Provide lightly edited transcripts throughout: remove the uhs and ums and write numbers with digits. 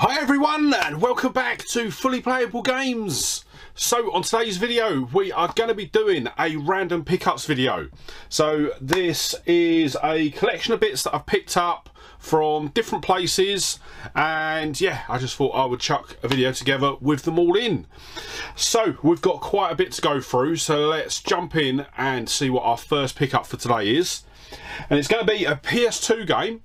Hi everyone and welcome back to Fully Playable Games. So on today's video we are going to be doing a random pickups video. So this is a collection of bits that I've picked up from different places, and yeah, I just thought I would chuck a video together with them all in. So we've got quite a bit to go through, so let's jump in and see what our first pickup for today is. And it's going to be a PS2 game.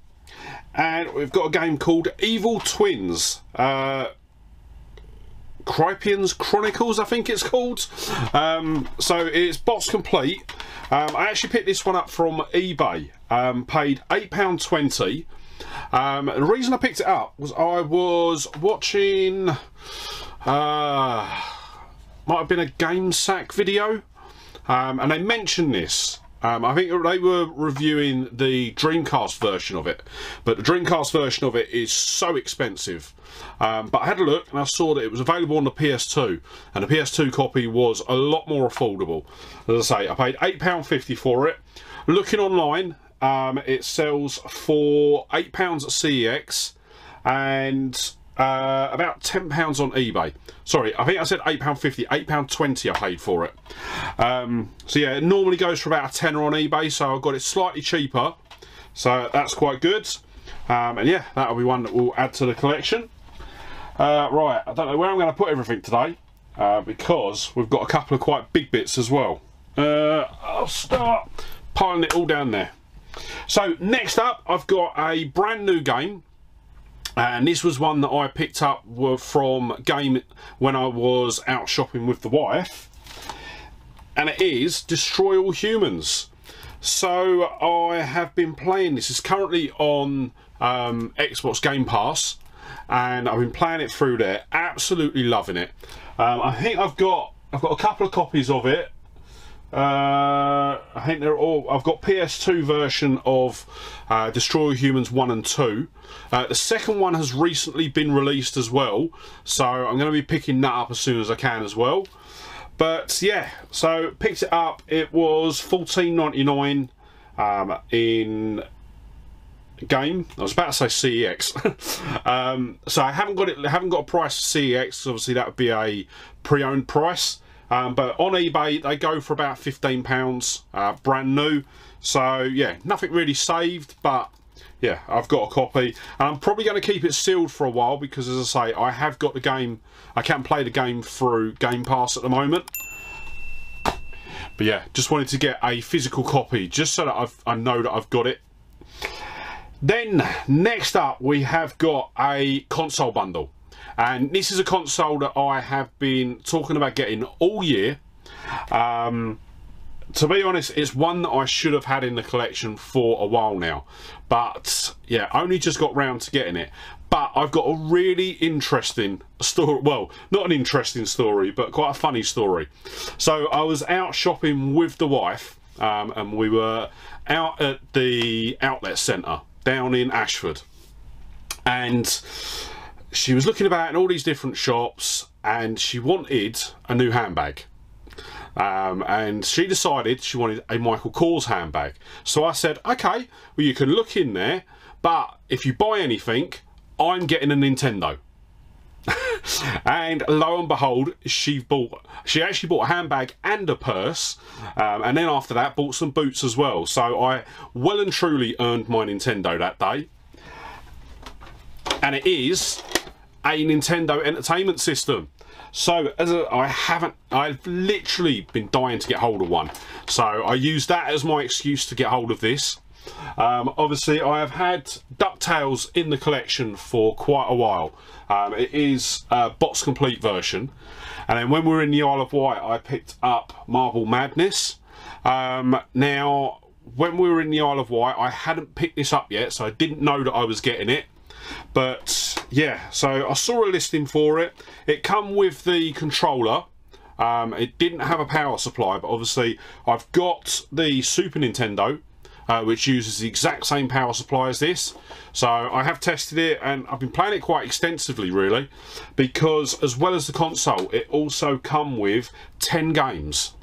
And we've got a game called Evil Twins, 𝘼𝙤𝙤𝙤𝙤 Chronicles, I think it's called. So it's box complete. I actually picked this one up from eBay, paid £8.20. The reason I picked it up was I was watching, might have been a GameSack video, and they mentioned this. I think they were reviewing the Dreamcast version of it, but the Dreamcast version of it is so expensive. But I had a look and I saw that it was available on the PS2, and the PS2 copy was a lot more affordable. As I say, I paid £8.50 for it. Looking online, it sells for £8 at CEX and about £10 on eBay. Sorry, I think I said £8.50, £8.20 I paid for it. So yeah, it normally goes for about a tenner on eBay, so I got it slightly cheaper, so that's quite good. And yeah, that'll be one that we'll add to the collection. Right, I don't know where I'm going to put everything today, because we've got a couple of quite big bits as well. I'll start piling it all down there. So next up, I've got a brand new game. And this was one that I picked up from Game when I was out shopping with the wife. And it is Destroy All Humans. So I have been playing this. It's currently on Xbox Game Pass. And I've been playing it through there. Absolutely loving it. I think I've got a couple of copies of it. I think they're all. I've got PS2 version of Destroy All Humans 1 and 2. The second one has recently been released as well, so I'm going to be picking that up as soon as I can as well. But yeah, so picked it up. It was $14.99 in game. I was about to say CEX. So I haven't got it. Haven't got a price for CEX. Obviously, that would be a pre-owned price. But on eBay they go for about £15, brand new. So yeah, nothing really saved, but yeah, I've got a copy, and I'm probably going to keep it sealed for a while because, as I say, I have got the game. I can play the game through Game Pass at the moment. But yeah, just wanted to get a physical copy just so that I know that I've got it. Then next up we have got a console bundle. And this is a console that I have been talking about getting all year. To be honest, it's one that I should have had in the collection for a while now. But yeah, only just got round to getting it. But I've got a really interesting story. Well, not an interesting story, but quite a funny story. So I was out shopping with the wife, and we were out at the outlet centre down in Ashford. And she was looking about in all these different shops, and she wanted a new handbag. And she decided she wanted a Michael Kors handbag. So I said, okay, well, you can look in there, but if you buy anything, I'm getting a Nintendo. And lo and behold, she actually bought a handbag and a purse, and then after that bought some boots as well. So I well and truly earned my Nintendo that day. And it is a Nintendo Entertainment System. So I've literally been dying to get hold of one. So I used that as my excuse to get hold of this. Obviously I have had DuckTales in the collection for quite a while. It is a box complete version. And then when we were in the Isle of Wight, I picked up Marble Madness. Now when we were in the Isle of Wight, I hadn't picked this up yet, so I didn't know that I was getting it. But yeah, so I saw a listing for it. It come with the controller. It didn't have a power supply, but obviously I've got the Super Nintendo, which uses the exact same power supply as this. So I have tested it, and I've been playing it quite extensively really, because as well as the console, it also come with 10 games.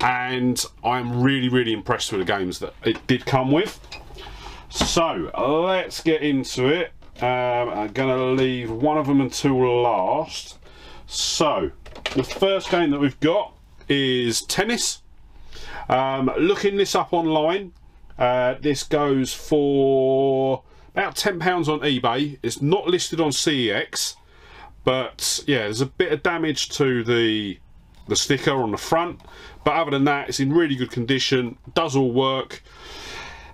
And I'm really impressed with the games that it did come with. So let's get into it. I'm going to leave one of them until last. So, the first game that we've got is tennis. Looking this up online, this goes for about £10 on eBay. It's not listed on CEX, but yeah, there's a bit of damage to the sticker on the front, but other than that, it's in really good condition, does all work,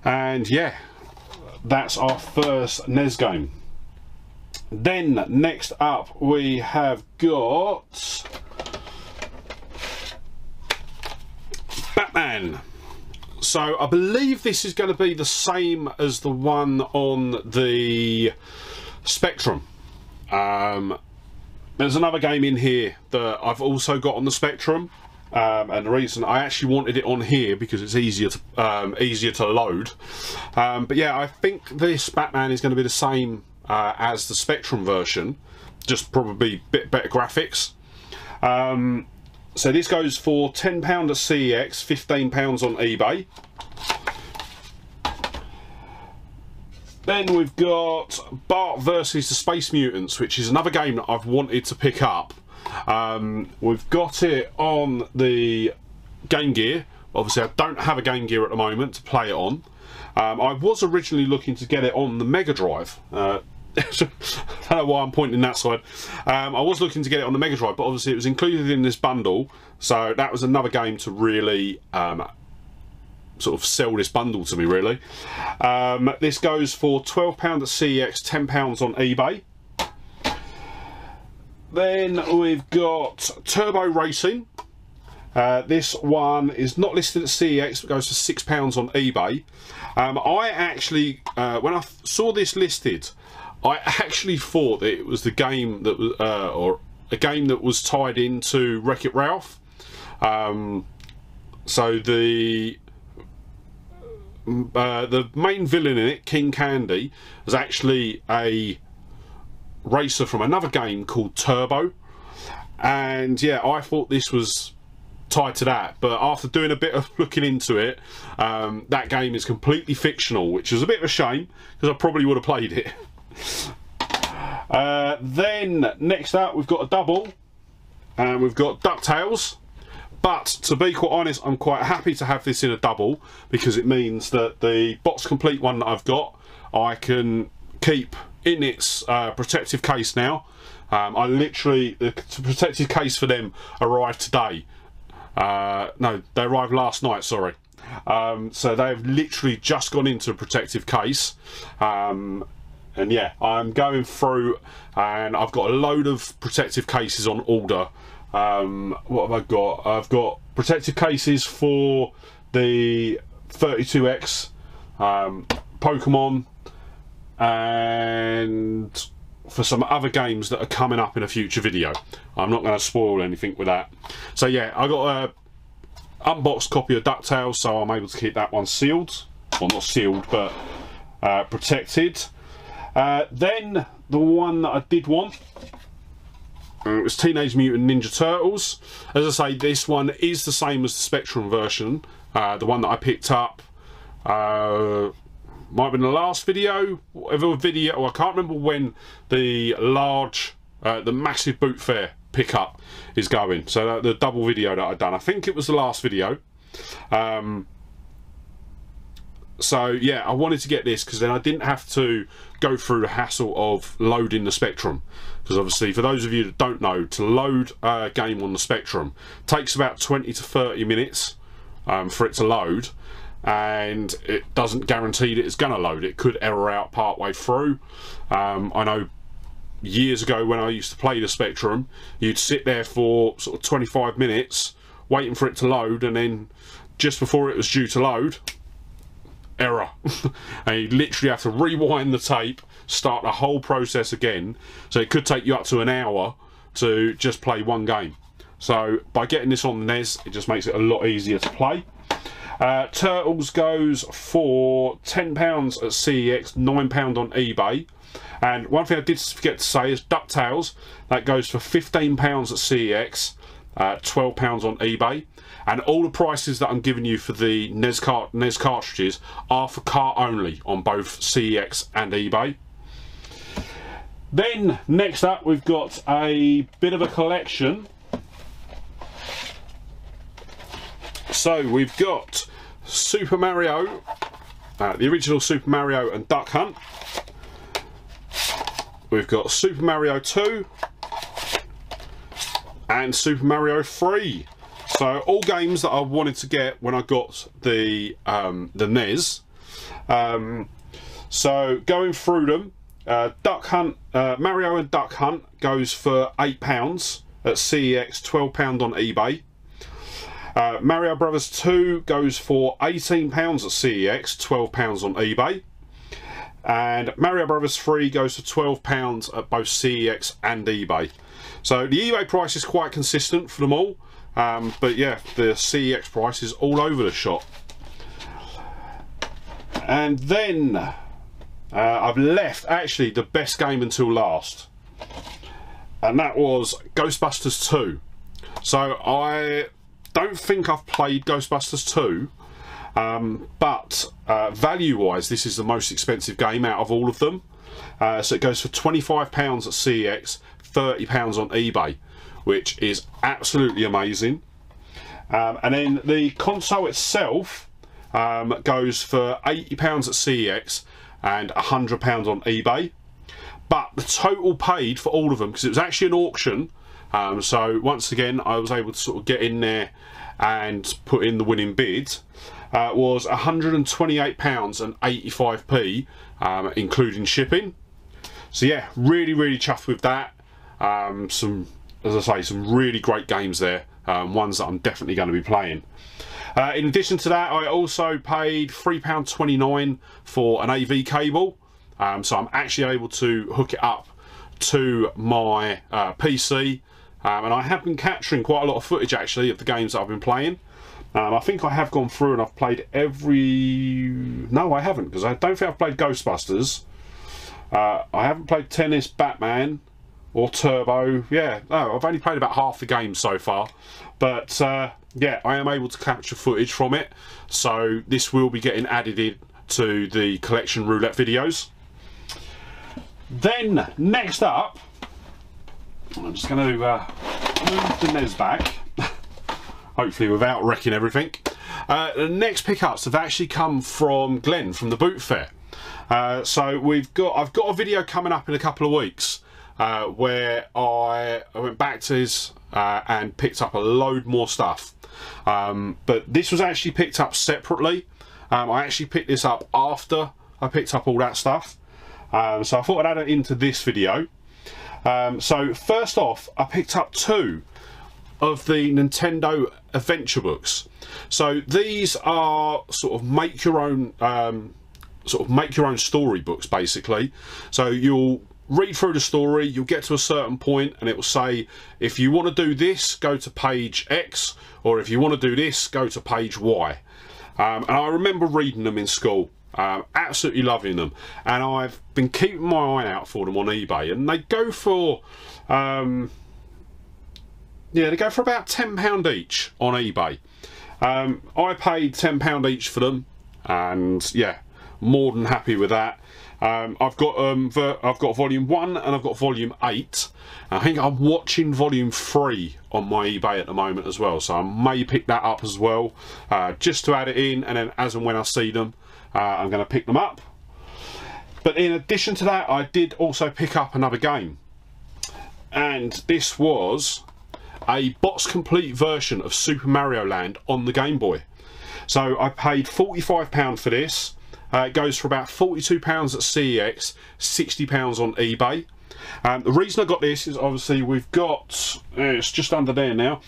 and yeah, that's our first NES game. Then next up we have got Batman. So I believe this is going to be the same as the one on the Spectrum. There's another game in here that I've also got on the Spectrum, and the reason I actually wanted it on here because it's easier to load. But yeah, I think this Batman is going to be the same as the Spectrum version, just probably a bit better graphics. So this goes for £10 at CEX, £15 on eBay. Then we've got Bart versus the Space Mutants, which is another game that I've wanted to pick up. We've got it on the Game Gear. Obviously I don't have a Game Gear at the moment to play it on. I was originally looking to get it on the Mega Drive. I don't know why I'm pointing that side. I was looking to get it on the Mega Drive, but obviously it was included in this bundle, so that was another game to really sort of sell this bundle to me, really. This goes for £12 at CEX, £10 on eBay. Then we've got Turbo Racing. This one is not listed at CEX, but goes for £6 on eBay. I actually, when I saw this listed, I actually thought that it was the game that was, or a game that was tied into Wreck-It Ralph. So the main villain in it, King Candy, was actually a racer from another game called Turbo, and yeah, I thought this was tied to that, but after doing a bit of looking into it, that game is completely fictional, which is a bit of a shame because I probably would have played it. Then next up we've got a double, and we've got DuckTales. But to be quite honest, I'm quite happy to have this in a double because it means that the box complete one that I've got, I can keep in its protective case now. The protective case for them arrived today. No, they arrived last night, sorry. So they've literally just gone into a protective case. And yeah, I'm going through and I've got a load of protective cases on order. What have I got? I've got protective cases for the 32X, Pokemon, and for some other games that are coming up in a future video. I'm not going to spoil anything with that. So yeah, I got a unboxed copy of DuckTales, so I'm able to keep that one sealed. Well, not sealed, but protected. Then the one that I did want, it was Teenage Mutant Ninja Turtles. As I say, this one is the same as the Spectrum version. The one that I picked up might have been the last video, whatever video, or I can't remember when the massive boot fair pickup is going. So the double video that I've done, I think it was the last video. So yeah, I wanted to get this because then I didn't have to go through the hassle of loading the Spectrum. Because obviously, for those of you that don't know, to load a game on the Spectrum takes about 20 to 30 minutes for it to load, and it doesn't guarantee that it's going to load. It could error out part way through. I know years ago when I used to play the Spectrum, you'd sit there for sort of 25 minutes waiting for it to load, and then just before it was due to load, error. And you literally have to rewind the tape, start the whole process again, so it could take you up to an hour to just play one game. So by getting this on the NES, it just makes it a lot easier to play. Turtles goes for £10 at CEX, £9 on eBay. And one thing I did forget to say is DuckTales, that goes for £15 at CEX, £12 on eBay. And all the prices that I'm giving you for the NES cartridges are for cart only on both CEX and eBay. Then next up we've got a bit of a collection. So we've got Super Mario, the original Super Mario and Duck Hunt. We've got Super Mario 2 and Super Mario 3. So all games that I wanted to get when I got the NES. So going through them, Duck Hunt, Mario and Duck Hunt goes for £8 at CEX, £12 on eBay. Mario Brothers 2 goes for £18 at CEX, £12 on eBay. And Mario Brothers 3 goes for £12 at both CEX and eBay. So the eBay price is quite consistent for them all, but yeah, the CEX price is all over the shop. And then I've left actually the best game until last, and that was Ghostbusters 2. So I don't think I've played Ghostbusters 2, but value wise this is the most expensive game out of all of them. So it goes for £25 at CEX, £30 on eBay, which is absolutely amazing. And then the console itself goes for £80 at CEX and £100 on eBay. But the total paid for all of them, because it was actually an auction, so once again I was able to sort of get in there and put in the winning bid, was £128 and 85p, including shipping. So yeah, really chuffed with that. Some, as I say, some really great games there, ones that I'm definitely going to be playing. In addition to that, I also paid £3.29 for an AV cable, so I'm actually able to hook it up to my PC, and I have been capturing quite a lot of footage actually of the games that I've been playing. I think I have gone through and I've played every... No, I haven't, because I don't think I've played Ghostbusters. I haven't played Tennis, Batman, or Turbo. Yeah, no, I've only played about half the game so far. But yeah, I am able to capture footage from it. So this will be getting added in to the collection roulette videos. Then, next up, I'm just going to move the NES back. Hopefully without wrecking everything. The next pickups have actually come from Glenn from the Boot Fair. So I've got a video coming up in a couple of weeks where I went back to his and picked up a load more stuff. But this was actually picked up separately. I actually picked this up after I picked up all that stuff. So I thought I'd add it into this video. So first off, I picked up 2 of the Nintendo adventure books. So these are sort of make your own story books basically. So you'll read through the story, you'll get to a certain point and it will say, if you want to do this, go to page X, or if you want to do this, go to page Y. And I remember reading them in school, absolutely loving them, and I've been keeping my eye out for them on eBay, and they go for yeah, they go for about £10 each on eBay. I paid £10 each for them, and yeah, more than happy with that. I've got volume 1 and I've got volume 8. I think I'm watching volume 3 on my eBay at the moment as well, so I may pick that up as well, just to add it in, and then as and when I see them, I'm going to pick them up. But in addition to that, I did also pick up another game, and this was a box complete version of Super Mario Land on the Game Boy. So I paid £45 for this. It goes for about £42 at CEX, £60 on eBay. The reason I got this is obviously we've got, it's just under there now,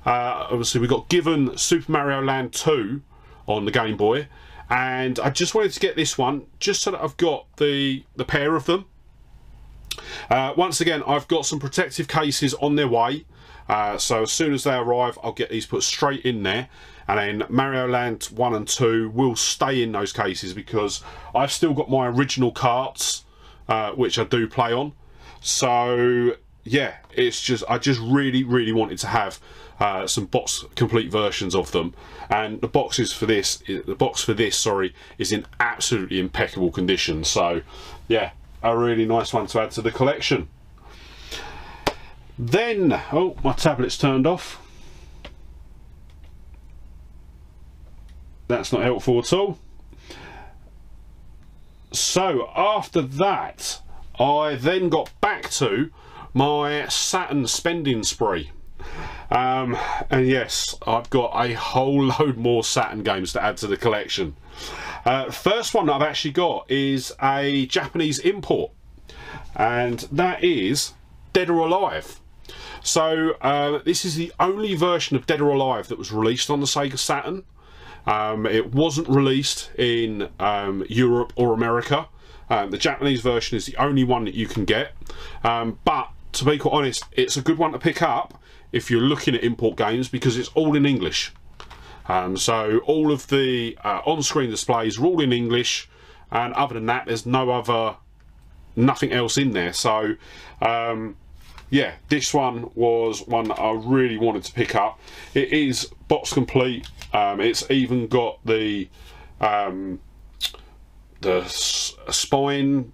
obviously we've got given Super Mario Land 2 on the Game Boy, and I just wanted to get this one just so that I've got the pair of them. Once again, I've got some protective cases on their way, so as soon as they arrive I'll get these put straight in there, and then Mario Land 1 and 2 will stay in those cases because I've still got my original carts, which I do play on. So yeah, it's just, I just really wanted to have some box complete versions of them, and the boxes for this, sorry, is in absolutely impeccable condition. So yeah, a really nice one to add to the collection. Then, oh, my tablet's turned off. That's not helpful at all. So after that, I then got back to my Saturn spending spree. And yes, I've got a whole load more Saturn games to add to the collection. First one that I've actually got is a Japanese import, and that is Dead or Alive. So this is the only version of Dead or Alive that was released on the Sega Saturn. It wasn't released in Europe or America. The Japanese version is the only one that you can get, but to be quite honest, it's a good one to pick up if you're looking at import games, because it's all in English. So all of the on-screen displays are all in English, and other than that there's nothing else in there. So yeah, this one was one that I really wanted to pick up. It is box complete. It's even got the spine,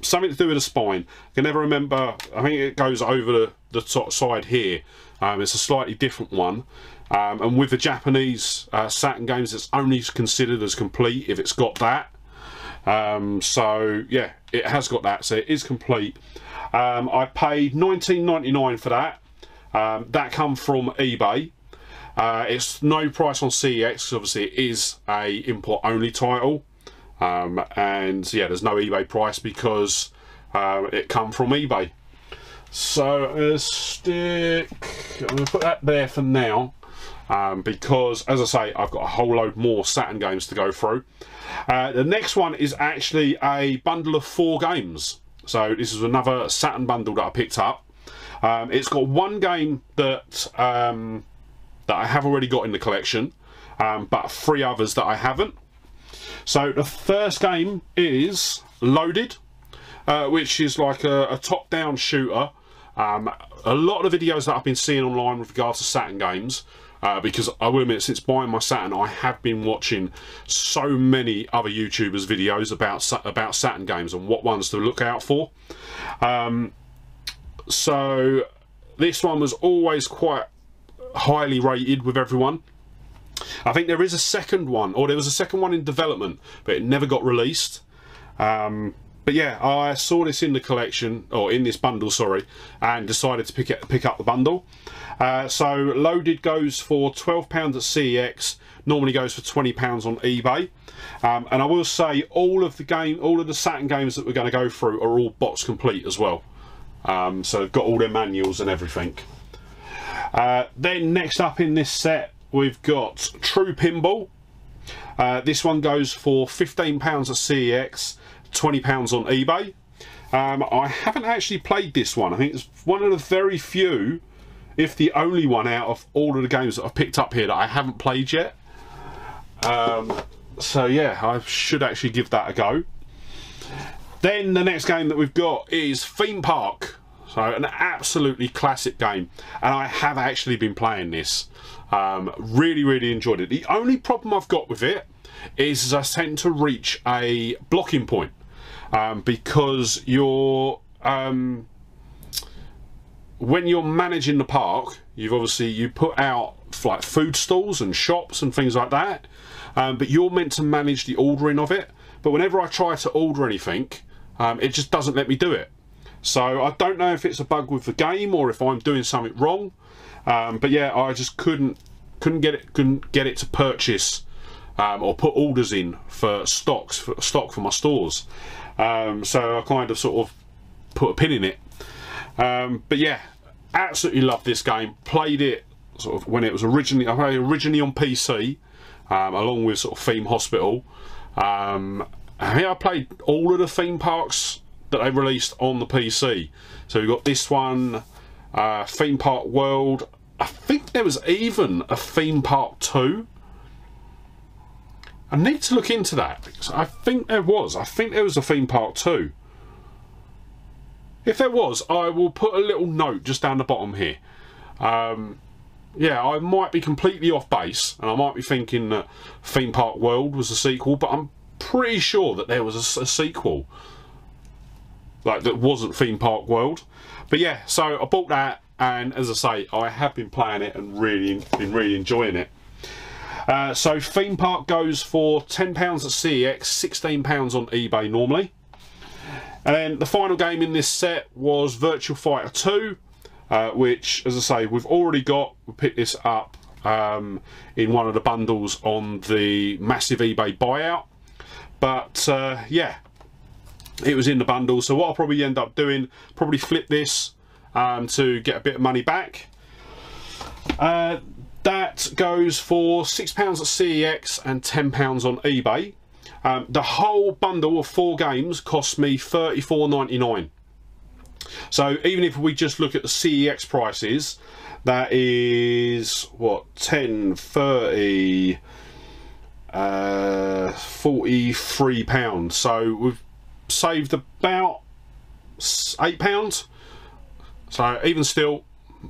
something to do with the spine. I can never remember. I think it goes over the top side here. It's a slightly different one. And with the Japanese Saturn games, it's only considered as complete if it's got that. So yeah, it has got that, so it is complete. I paid $19.99 for that. That come from eBay. It's no price on CEX, because obviously it is a import only title. And yeah, there's no eBay price because it come from eBay. So I'm going to put that there for now, because as I say, I've got a whole load more Saturn games to go through. The next one is actually a bundle of 4 games. So this is another Saturn bundle that I picked up. It's got one game that that I have already got in the collection, but 3 others that I haven't. So the first game is Loaded, which is like a top-down shooter. A lot of the videos that I've been seeing online with regards to Saturn games, because I will admit, since buying my Saturn, I have been watching so many other YouTubers' videos about Saturn games and what ones to look out for. So this one was always quite highly rated with everyone. I think there is a second one, or there was a second one in development, but it never got released. But yeah, I saw this in the collection, or in this bundle, sorry, and decided to pick up the bundle. So Loaded goes for £12 at CEX, normally goes for £20 on eBay. And I will say all of the Saturn games that we're going to go through are all box complete as well. So they've got all their manuals and everything. Then next up in this set, we've got True Pinball. This one goes for £15 at CEX, £20 on eBay. I haven't actually played this one. I think it's one of the very few, if the only one, out of all of the games that I've picked up here that I haven't played yet. So yeah, I should actually give that a go. Then the next game that we've got is Theme Park. So an absolutely classic game, and I have actually been playing this. Really enjoyed it. The only problem I've got with it is I tend to reach a blocking point, because you're when you're managing the park, you put out like food stalls and shops and things like that, but you're meant to manage the ordering of it. But whenever I try to order anything, it just doesn't let me do it. So I don't know if it's a bug with the game or if I'm doing something wrong. But yeah, I just couldn't get it to purchase or put orders in for stock for my stores. So I kind of sort of put a pin in it. But yeah, absolutely love this game. Played it sort of when it was originally on PC, along with sort of Theme Hospital. I think I played all of the theme parks that they released on the PC. So we've got this one, Theme Park World. I think there was even a Theme Park 2. I need to look into that, because I think there was a Theme Park 2. If there was, I will put a little note just down the bottom here. Yeah, I might be completely off base, and I might be thinking that Theme Park World was a sequel, but I'm pretty sure that there was a sequel, like, that wasn't Theme Park World. But yeah, so I bought that, and as I say, I have been playing it and been really enjoying it. So Theme Park goes for £10 at CEX, £16 on eBay normally. And then the final game in this set was Virtua Fighter 2, which, as I say, we've already got. We picked this up in one of the bundles on the massive eBay buyout. But yeah, it was in the bundle. So what I'll probably end up doing, probably flip this to get a bit of money back. That goes for £6 at CEX and £10 on eBay. The whole bundle of 4 games cost me $34.99. So even if we just look at the CEX prices, that is what, 10, 30, £43. So we've saved about £8. So even still,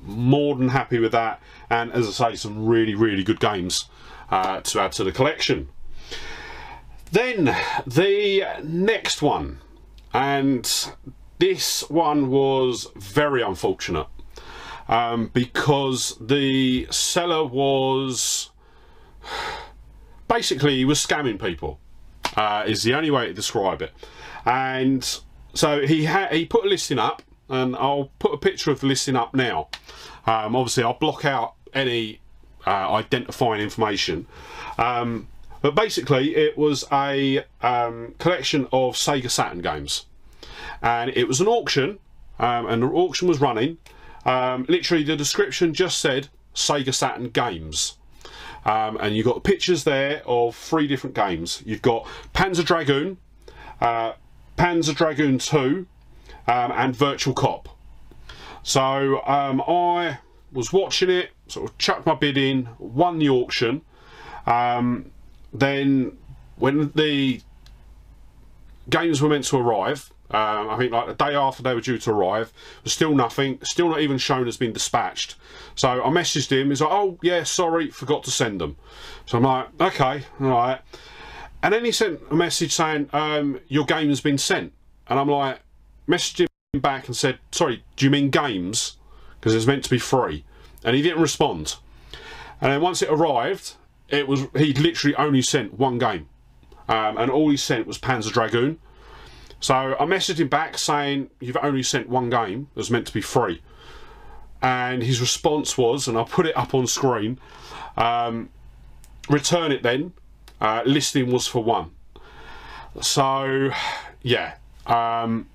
more than happy with that. And as I say, some really good games to add to the collection. Then the next one, and this one was very unfortunate because the seller was basically, he was scamming people, is the only way to describe it. And so he put a listing up, and I'll put a picture of the listing up now. Obviously I'll block out any identifying information. But basically, it was a collection of Sega Saturn games, and it was an auction, and the auction was running. Literally, the description just said Sega Saturn games, and you've got the pictures there of 3 different games. You've got Panzer Dragoon, Panzer Dragoon 2, and Virtual Cop. So I was watching it, sort of chucked my bid in, won the auction. Then when the games were meant to arrive, I think like the day after they were due to arrive, was still nothing, still not even shown as being dispatched. So I messaged him, he's like, oh yeah, sorry, forgot to send them. So I'm like, okay, alright. And then he sent a message saying, your game has been sent. And I'm like, messaged him back and said, sorry, do you mean games? Because it's meant to be free. And he didn't respond. And then once it arrived, he'd literally only sent 1 game, and all he sent was Panzer Dragoon. So I messaged him back saying, you've only sent 1 game that was meant to be free. And his response was, and I'll put it up on screen, return it then, listing was for 1. So yeah, I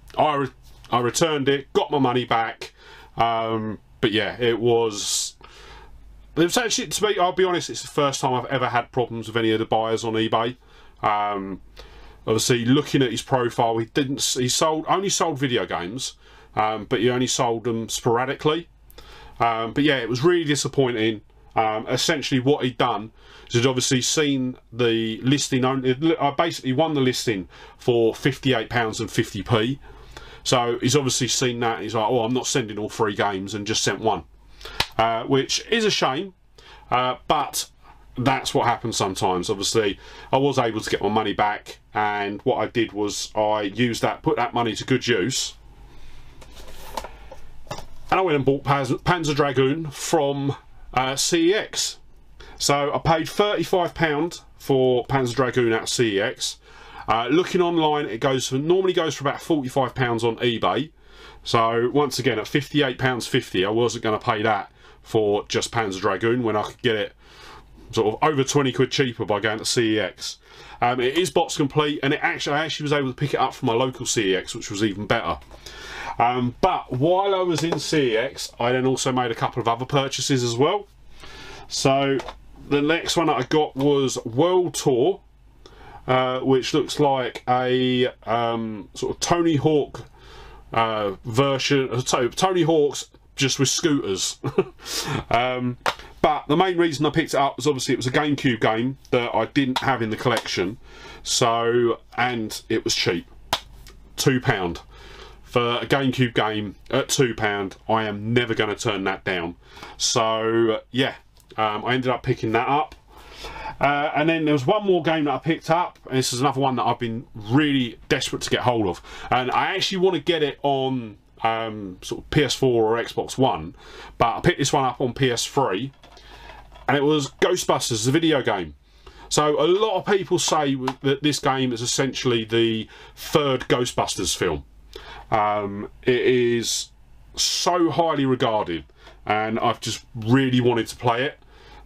returned it, got my money back, but yeah, it was actually, to me, I'll be honest, it's the first time I've ever had problems with any of the buyers on eBay. Obviously, looking at his profile, he only sold video games, but he only sold them sporadically. But yeah, it was really disappointing. Essentially, what he'd done is he'd obviously seen the listing. I basically won the listing for £58.50. So he's obviously seen that. He's like, oh, I'm not sending all 3 games, and just sent 1. Which is a shame, but that's what happens sometimes. Obviously, I was able to get my money back, and what I did was I used that, put that money to good use, and I went and bought Panzer Dragoon from CEX. So I paid £35 for Panzer Dragoon at CEX. Looking online, it normally goes for about £45 on eBay. So once again, at £58.50, I wasn't going to pay that for just Panzer Dragoon when I could get it sort of over 20 quid cheaper by going to CEX. It is box complete, and I actually was able to pick it up from my local CEX, which was even better. But while I was in CEX, I then also made a couple of other purchases as well. So the next one that I got was World Tour, which looks like a sort of Tony Hawk version of Tony Hawk's, just with scooters. But the main reason I picked it up was obviously it was a GameCube game that I didn't have in the collection, so, and it was cheap, £2 for a GameCube game at £2. I am never going to turn that down. So yeah, I ended up picking that up. And then there was one more game that I picked up, and this is another one that I've been really desperate to get hold of, and I actually want to get it on sort of PS4 or Xbox One, but I picked this one up on PS3, and it was Ghostbusters, the video game. So a lot of people say that this game is essentially the third Ghostbusters film. It is so highly regarded, and I've just really wanted to play it.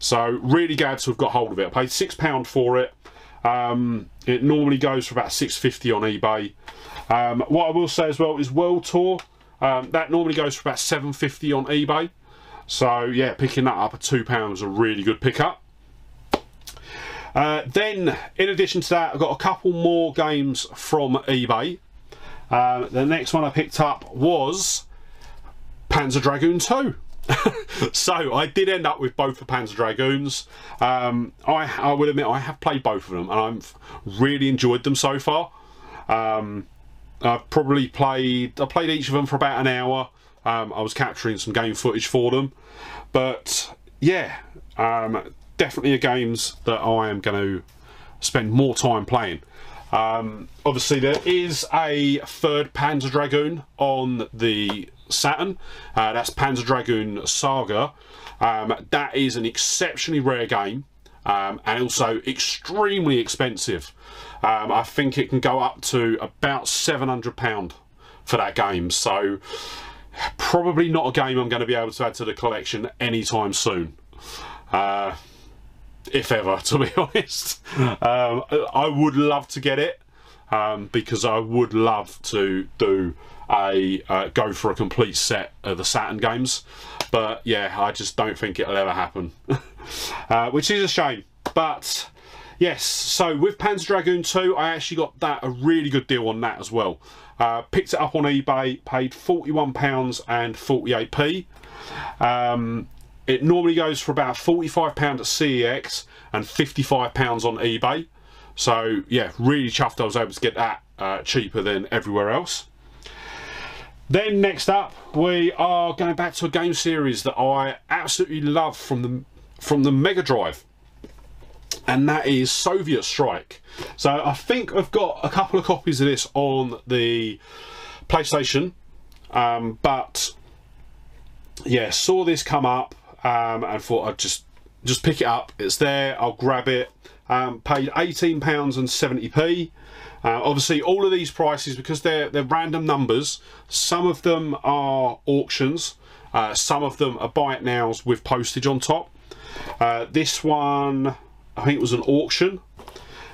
So really glad to have got hold of it. I paid £6 for it. It normally goes for about £6.50 on eBay. What I will say as well is World Tour. That normally goes for about £7.50 on eBay. So yeah, picking that up at £2 is a really good pickup. Then in addition to that, I've got a couple more games from eBay. The next one I picked up was Panzer Dragoon 2. So I did end up with both the Panzer Dragoons. I will admit I have played both of them, and I've really enjoyed them so far. I've probably played each of them for about an hour. I was capturing some game footage for them, but yeah, definitely games that I am going to spend more time playing. Obviously there is a third Panzer Dragoon on the Saturn. That's Panzer Dragoon Saga. That is an exceptionally rare game, and also extremely expensive. I think it can go up to about £700 for that game, so probably not a game I'm going to be able to add to the collection anytime soon, if ever, to be honest. I would love to get it, because I would love to do go for a complete set of the Saturn games, but yeah, I just don't think it'll ever happen. Which is a shame. But yes, so with Panzer Dragoon 2, I actually got that a really good deal on that as well. Picked it up on eBay, paid £41.48. It normally goes for about £45 at CEX and £55 on eBay. So yeah, really chuffed I was able to get that cheaper than everywhere else. Then next up, we are going back to a game series that I absolutely love from the Mega Drive, and that is Soviet Strike. So I think I've got a couple of copies of this on the PlayStation, but yeah, saw this come up and thought I'd just pick it up. It's there, I'll grab it. Paid £18.70. Obviously all of these prices, because they're random numbers, some of them are auctions, some of them are buy it nows with postage on top. This one, I think it was an auction.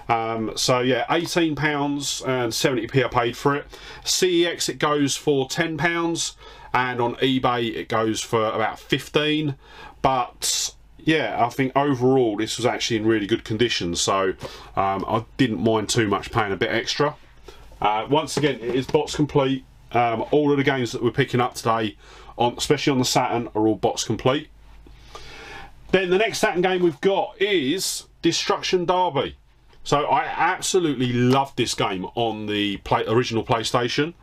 So yeah, £18.70 I paid for it. CEX it goes for £10, and on eBay it goes for about 15. But yeah, I think overall this was actually in really good condition, so I didn't mind too much paying a bit extra. Once again, it is box complete. All of the games that we're picking up today, especially on the Saturn, are all box complete. Then the next Saturn game we've got is Destruction Derby. So I absolutely loved this game on the original PlayStation.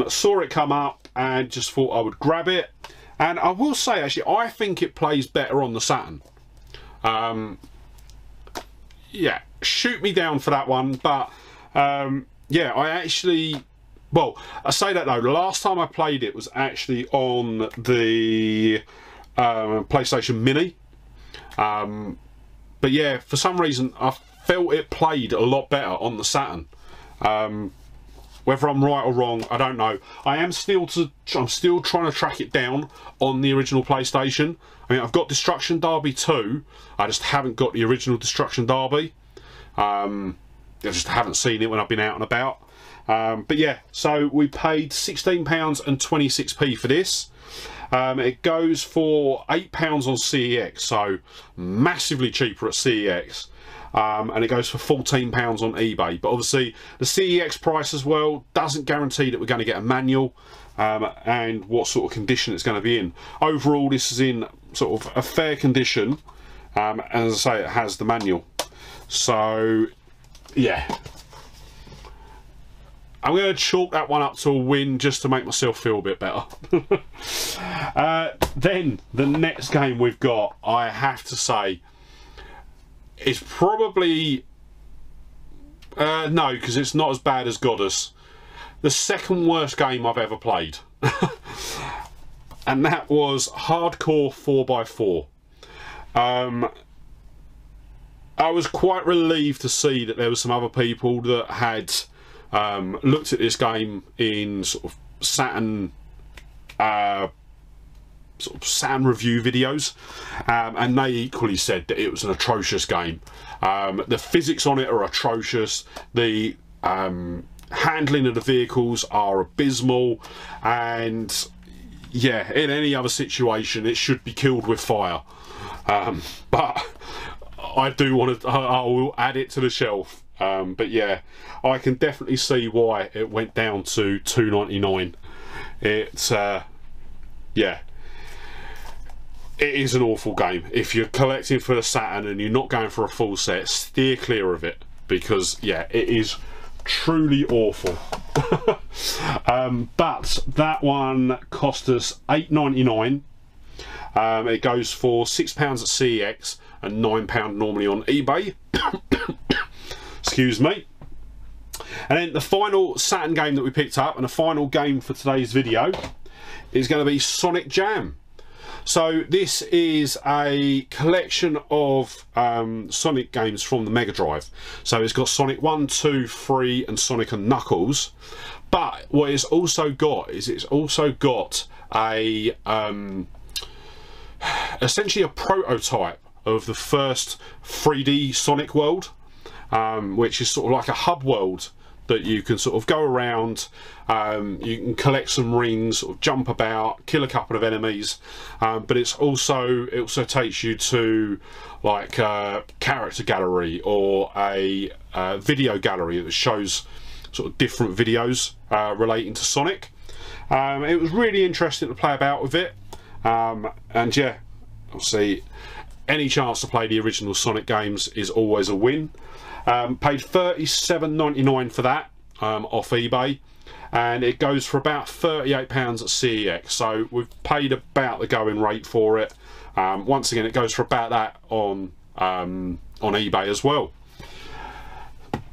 Saw it come up and just thought I would grab it. And I will say, actually, I think it plays better on the Saturn. Yeah, shoot me down for that one. But, yeah, I say that though, the last time I played it was actually on the PlayStation Mini. But yeah, for some reason, I felt it played a lot better on the Saturn. Whether I'm right or wrong, I don't know. I'm still trying to track it down on the original PlayStation. I mean, I've got Destruction Derby 2. I just haven't got the original Destruction Derby. I just haven't seen it when I've been out and about. But yeah, so we paid £16.26 for this. It goes for £8 on CEX, so massively cheaper at CEX. And it goes for £14 on eBay. But obviously the CEX price as well doesn't guarantee that we're going to get a manual and what sort of condition it's going to be in. Overall, this is in sort of a fair condition. As I say, it has the manual. So yeah, I'm going to chalk that one up to a win just to make myself feel a bit better. Then the next game we've got, I have to say, it's probably no, because it's not as bad as 𝘼𝙤𝙤𝙤, the second worst game I've ever played. And that was Hardcore 4x4. I was quite relieved to see that there were some other people that had looked at this game in sort of Saturn review videos, and they equally said that it was an atrocious game. The physics on it are atrocious. The handling of the vehicles are abysmal, and yeah, in any other situation it should be killed with fire. But I do want to, I will add it to the shelf. But yeah, I can definitely see why it went down to $2.99. It's yeah, it is an awful game. If you're collecting for the Saturn and you're not going for a full set, steer clear of it, because yeah, it is truly awful. But that one cost us $8.99. It goes for £6 at CEX and £9 normally on eBay. Excuse me. And then the final Saturn game that we picked up, and the final game for today's video, is going to be Sonic Jam. So this is a collection of Sonic games from the Mega Drive. So it's got Sonic 1, 2, 3 and Sonic and Knuckles. But what it's also got is it's also got a essentially a prototype of the first 3D Sonic world, which is sort of like a hub world that you can sort of go around. You can collect some rings, sort of jump about, kill a couple of enemies, but it also takes you to like a character gallery or a video gallery that shows sort of different videos relating to Sonic. It was really interesting to play about with it, and yeah, obviously any chance to play the original Sonic games is always a win. Paid $37.99 for that off eBay, and it goes for about £38 at CEX, so we've paid about the going rate for it. Once again, it goes for about that on eBay as well.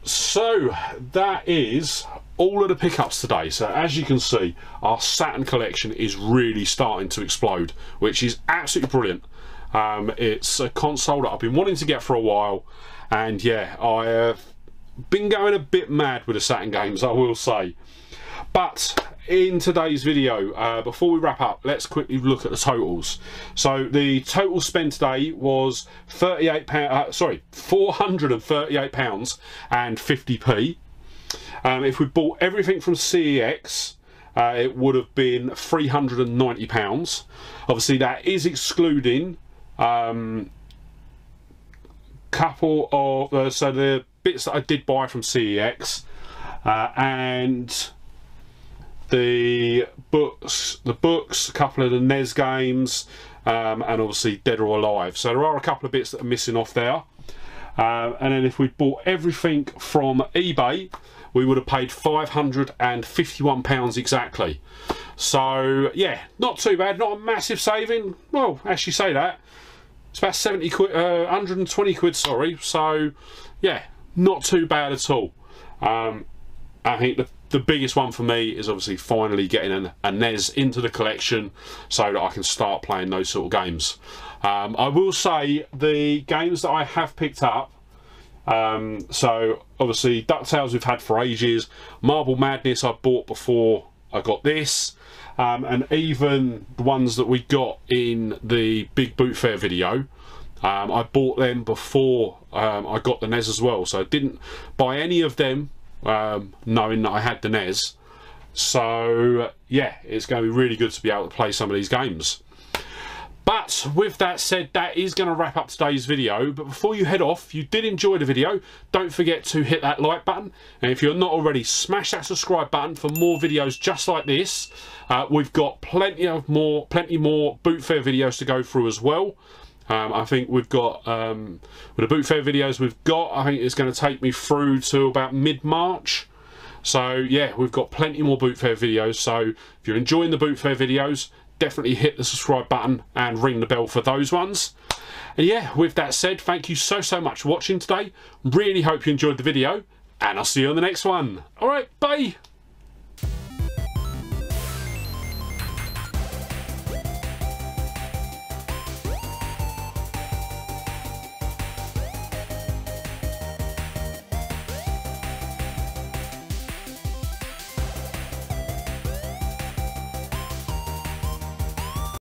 So that is all of the pickups today. So as you can see, our Saturn collection is really starting to explode, which is absolutely brilliant. It's a console that I've been wanting to get for a while, and yeah, I have been going a bit mad with the Saturn games, I will say. But in today's video, before we wrap up, let's quickly look at the totals. So the total spend today was £438 and 50p. If we bought everything from CEX, it would have been £390. Obviously that is excluding couple of so the bits that I did buy from CEX, and the books, a couple of the NES games, and obviously Dead or Alive. So there are a couple of bits that are missing off there. And then if we bought everything from eBay, we would have paid £551 exactly. So yeah, not too bad, not a massive saving. Well, actually say that, it's about 70 quid, 120 quid, sorry. So yeah, not too bad at all. I think the biggest one for me is obviously finally getting a NES into the collection so that I can start playing those sort of games. I will say the games that I have picked up, so obviously DuckTales we've had for ages, Marble Madness I bought before I got this, and even the ones that we got in the Big Boot Fair video, I bought them before I got the NES as well, so I didn't buy any of them knowing that I had the NES. So yeah, it's going to be really good to be able to play some of these games. But with that said, that is going to wrap up today's video. But before you head off, if you did enjoy the video, don't forget to hit that like button, and if you're not already, smash that subscribe button for more videos just like this. We've got plenty more Boot Fair videos to go through as well. I think we've got with the Boot Fair videos we've got, I think it's going to take me through to about mid-March. So yeah, we've got plenty more Boot Fair videos. So if you're enjoying the Boot Fair videos, definitely hit the subscribe button and ring the bell for those ones. And yeah, with that said, thank you so much for watching today. Really hope you enjoyed the video, and I'll see you on the next one. Alright, bye!